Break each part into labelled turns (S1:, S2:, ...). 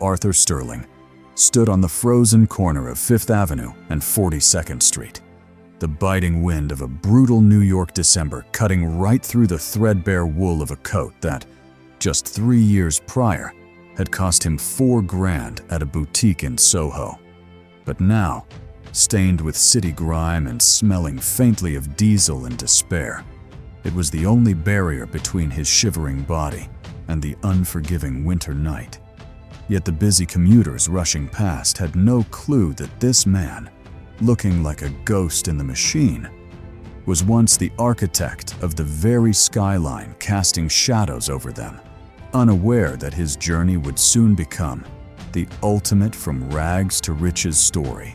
S1: Arthur Sterling, stood on the frozen corner of Fifth Avenue and 42nd Street. The biting wind of a brutal New York December cutting right through the threadbare wool of a coat that, just 3 years prior, had cost him $4,000 at a boutique in Soho. But now, stained with city grime and smelling faintly of diesel and despair, it was the only barrier between his shivering body and the unforgiving winter night. Yet the busy commuters rushing past had no clue that this man, looking like a ghost in the machine, was once the architect of the very skyline casting shadows over them, unaware that his journey would soon become the ultimate from rags to riches story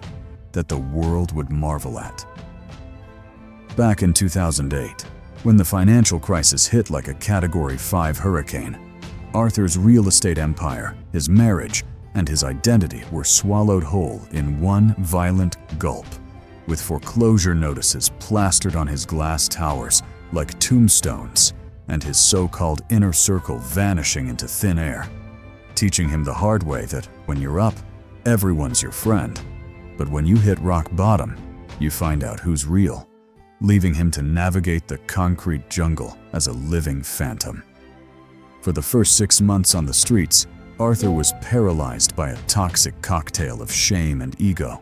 S1: that the world would marvel at. Back in 2008, when the financial crisis hit like a Category 5 hurricane, Arthur's real estate empire, his marriage, and his identity were swallowed whole in one violent gulp, with foreclosure notices plastered on his glass towers like tombstones and his so-called inner circle vanishing into thin air, teaching him the hard way that when you're up, everyone's your friend, but when you hit rock bottom, you find out who's real, leaving him to navigate the concrete jungle as a living phantom. For the first 6 months on the streets, Arthur was paralyzed by a toxic cocktail of shame and ego,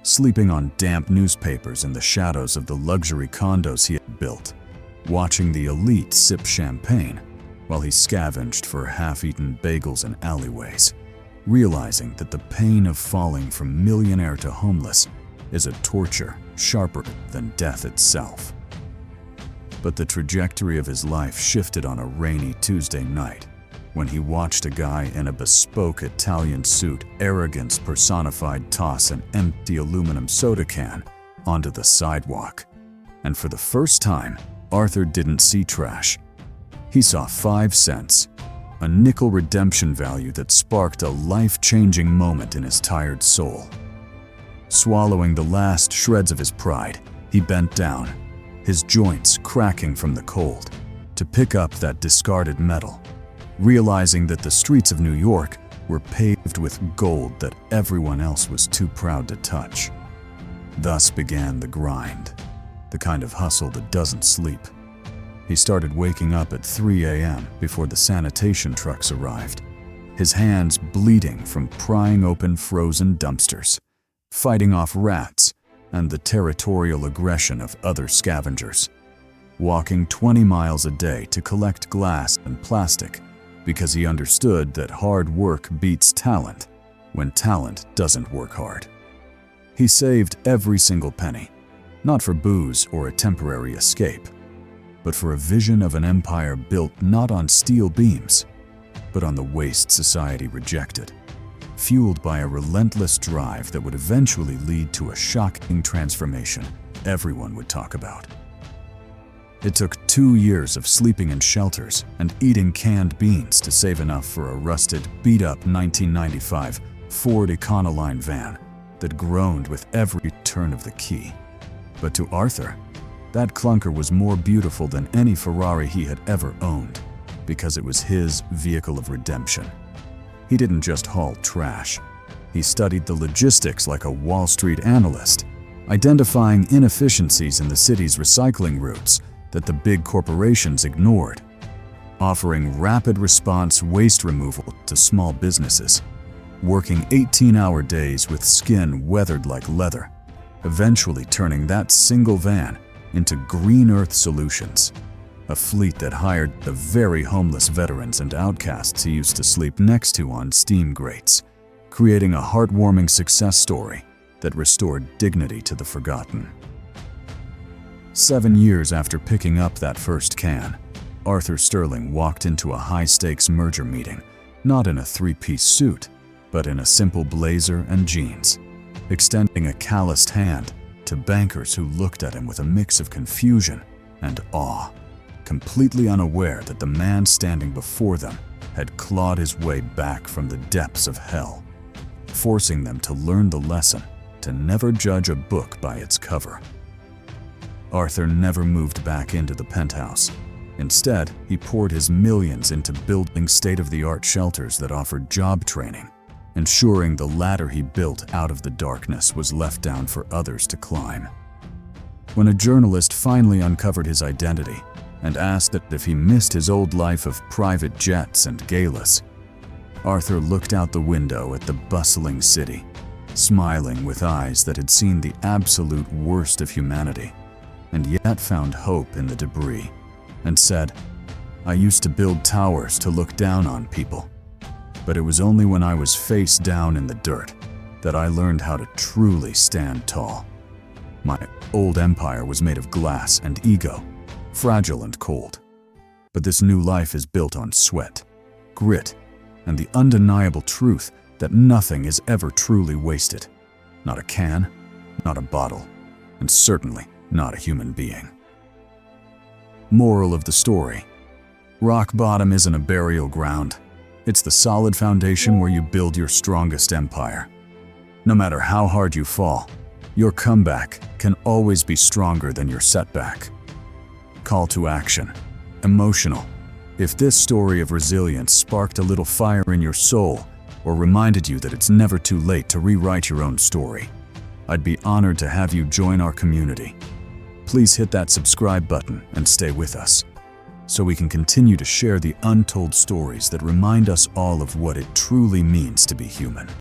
S1: sleeping on damp newspapers in the shadows of the luxury condos he had built, watching the elite sip champagne while he scavenged for half-eaten bagels in alleyways, realizing that the pain of falling from millionaire to homeless is a torture sharper than death itself. But the trajectory of his life shifted on a rainy Tuesday night when he watched a guy in a bespoke Italian suit arrogance personified toss an empty aluminum soda can onto the sidewalk. And for the first time, Arthur didn't see trash. He saw 5 cents, a nickel redemption value that sparked a life-changing moment in his tired soul. Swallowing the last shreds of his pride, he bent down, his joints cracking from the cold, to pick up that discarded metal, realizing that the streets of New York were paved with gold that everyone else was too proud to touch. Thus began the grind, the kind of hustle that doesn't sleep. He started waking up at 3 a.m. before the sanitation trucks arrived, his hands bleeding from prying open frozen dumpsters, fighting off rats and the territorial aggression of other scavengers, walking 20 miles a day to collect glass and plastic because he understood that hard work beats talent when talent doesn't work hard. He saved every single penny, not for booze or a temporary escape, but for a vision of an empire built not on steel beams, but on the waste society rejected, fueled by a relentless drive that would eventually lead to a shocking transformation everyone would talk about. It took 2 years of sleeping in shelters and eating canned beans to save enough for a rusted, beat-up 1995 Ford Econoline van that groaned with every turn of the key. But to Arthur, that clunker was more beautiful than any Ferrari he had ever owned, because it was his vehicle of redemption. He didn't just haul trash. He studied the logistics like a Wall Street analyst, identifying inefficiencies in the city's recycling routes that the big corporations ignored, offering rapid response waste removal to small businesses, working 18-hour days with skin weathered like leather, eventually turning that single van into Green Earth Solutions, a fleet that hired the very homeless veterans and outcasts he used to sleep next to on steam grates, creating a heartwarming success story that restored dignity to the forgotten. 7 years after picking up that first can, Arthur Sterling walked into a high-stakes merger meeting, not in a 3-piece suit, but in a simple blazer and jeans, extending a calloused hand to bankers who looked at him with a mix of confusion and awe, completely unaware that the man standing before them had clawed his way back from the depths of hell, forcing them to learn the lesson to never judge a book by its cover. Arthur never moved back into the penthouse. Instead, he poured his millions into building state-of-the-art shelters that offered job training, ensuring the ladder he built out of the darkness was left down for others to climb. When a journalist finally uncovered his identity and asked that if he missed his old life of private jets and galas, Arthur looked out the window at the bustling city, smiling with eyes that had seen the absolute worst of humanity, and yet found hope in the debris, and said, "I used to build towers to look down on people, but it was only when I was face down in the dirt that I learned how to truly stand tall. My old empire was made of glass and ego, fragile and cold. But this new life is built on sweat, grit, and the undeniable truth that nothing is ever truly wasted. Not a can, not a bottle, and certainly not a human being." Moral of the story: rock bottom isn't a burial ground. It's the solid foundation where you build your strongest empire. No matter how hard you fall, your comeback can always be stronger than your setback. Call to action: emotional. If this story of resilience sparked a little fire in your soul or reminded you that it's never too late to rewrite your own story, I'd be honored to have you join our community. Please hit that subscribe button and stay with us, so we can continue to share the untold stories that remind us all of what it truly means to be human.